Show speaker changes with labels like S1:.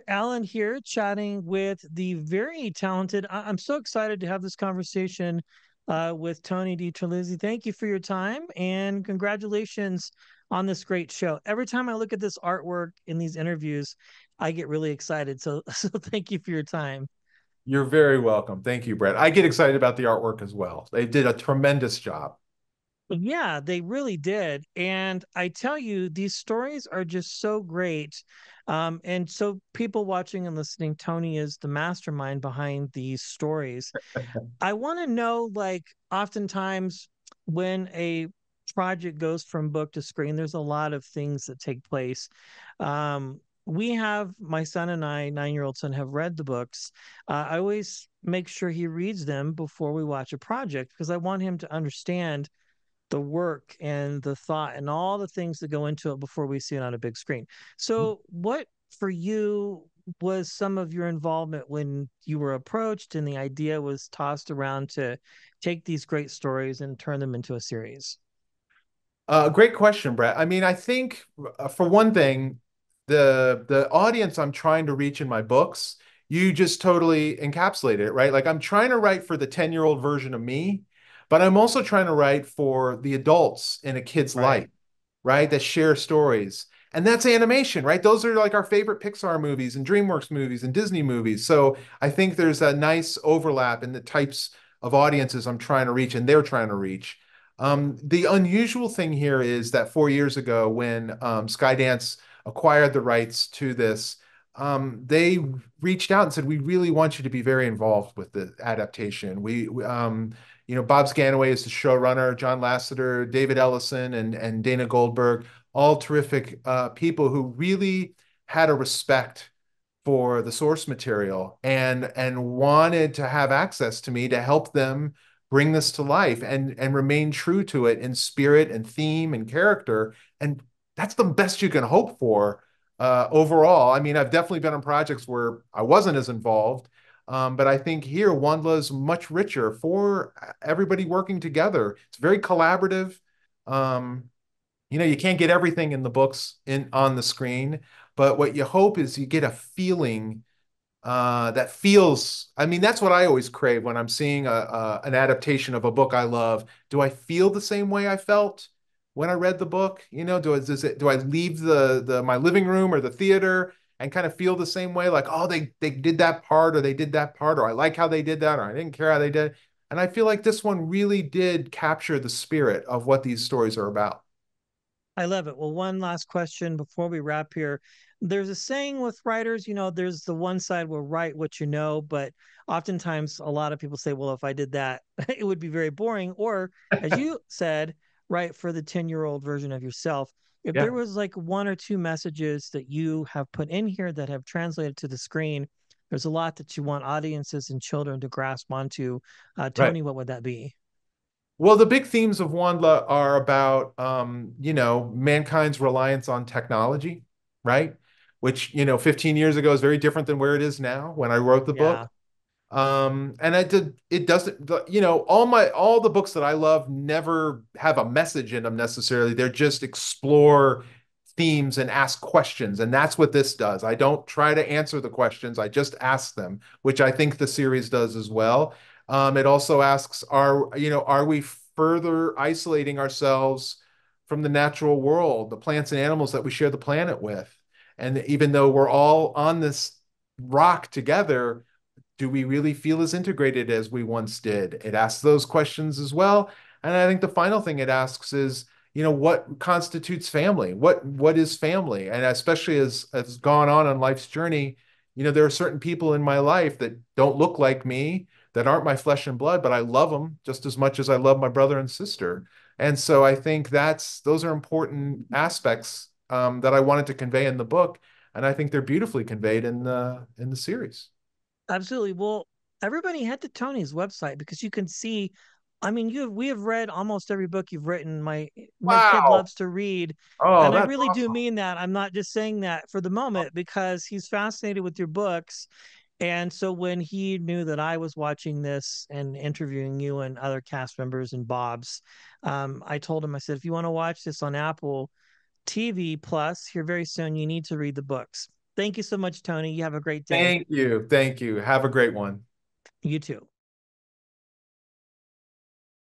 S1: Allan here, chatting with the very talented. I'm so excited to have this conversation with Tony DiTerlizzi. Thank you for your time and congratulations on this great show. Every time I look at this artwork in these interviews, I get really excited. So, so thank you for your time.
S2: You're very welcome. Thank you, Brett. I get excited about the artwork as well. They did a tremendous job.
S1: Yeah, they really did. And I tell you, these stories are just so great. And so, people watching and listening, Tony is the mastermind behind these stories. I want to know, like, oftentimes when a project goes from book to screen, there's a lot of things that take place. We have my son and I, 9-year-old son, have read the books. I always make sure he reads them before we watch a project because I want him to understand the work and the thought and all the things that go into it before we see it on a big screen. So, what for you was some of your involvement when you were approached and the idea was tossed around to take these great stories and turn them into a series?
S2: Great question, Brett. I mean, I think for one thing, the audience I'm trying to reach in my books, you just totally encapsulated it, right? Like I'm trying to write for the 10-year-old version of me, but I'm also trying to write for the adults in a kid's
S1: Right.
S2: life, right? That share stories. And that's animation, right? Those are like our favorite Pixar movies and DreamWorks movies and Disney movies. So I think there's a nice overlap in the types of audiences I'm trying to reach and they're trying to reach. The unusual thing here is that 4 years ago, when Skydance acquired the rights to this, they reached out and said, "We really want you to be very involved with the adaptation." Bob Scanaway is the showrunner, John Lasseter, David Ellison, and Dana Goldberg, all terrific people who really had a respect for the source material and wanted to have access to me to help them bring this to life and remain true to it in spirit and theme and character. And that's the best you can hope for overall. I mean, I've definitely been on projects where I wasn't as involved, but I think here WONDLA is much richer for everybody working together. It's very collaborative. Um, you can't get everything in the books in on the screen, but what you hope is you get a feeling that feels. I mean, that's what I always crave when I'm seeing an adaptation of a book I love. Do I feel the same way I felt when I read the book? Do I leave the my living room or the theater and kind of feel the same way? Like, oh, they did that part, or they did that part, or I like how they did that, or I didn't care how they did. And I feel like this one really did capture the spirit of what these stories are about.
S1: I love it. Well, one last question before we wrap here. There's a saying with writers, there's the one side will write what you know, but oftentimes a lot of people say, well, if I did that, it would be very boring. Or, as you said, write for the 10-year-old version of yourself. If
S2: Yeah.
S1: there was like one or two messages that you have put in here that have translated to the screen, there's a lot that you want audiences and children to grasp onto.
S2: Right.
S1: Tony, what would that be?
S2: Well, the big themes of WANDLA are about, mankind's reliance on technology, right? Which, 15 years ago is very different than where it is now when I wrote the
S1: Yeah,
S2: book. And it doesn't, all the books that I love never have a message in them necessarily. They're just explore themes and ask questions. And that's what this does. I don't try to answer the questions. I just ask them, which I think the series does as well. It also asks, are we further isolating ourselves from the natural world, the plants and animals that we share the planet with? And even though we're all on this rock together, do we really feel as integrated as we once did? It asks those questions as well. And I think the final thing it asks is, what constitutes family? What is family? And especially as gone on life's journey, there are certain people in my life that don't look like me, that aren't my flesh and blood, but I love them just as much as I love my brother and sister. And so I think those are important aspects that I wanted to convey in the book, and I think they're beautifully conveyed in the series.
S1: absolutely. Well, everybody head to Tony's website because you can see I mean, we have read almost every book you've written. My kid
S2: Wow.
S1: loves to read,
S2: Oh,
S1: and I
S2: that's
S1: really do
S2: awesome.
S1: mean that. I'm not just saying that for the moment because he's fascinated with your books. And so when he knew that I was watching this and interviewing you and other cast members and Bob's, I told him, I said, if you want to watch this on Apple TV Plus here very soon, you need to read the books. Thank you so much, Tony. You have a great day.
S2: Thank you. Thank you. Have a great one.
S1: You too.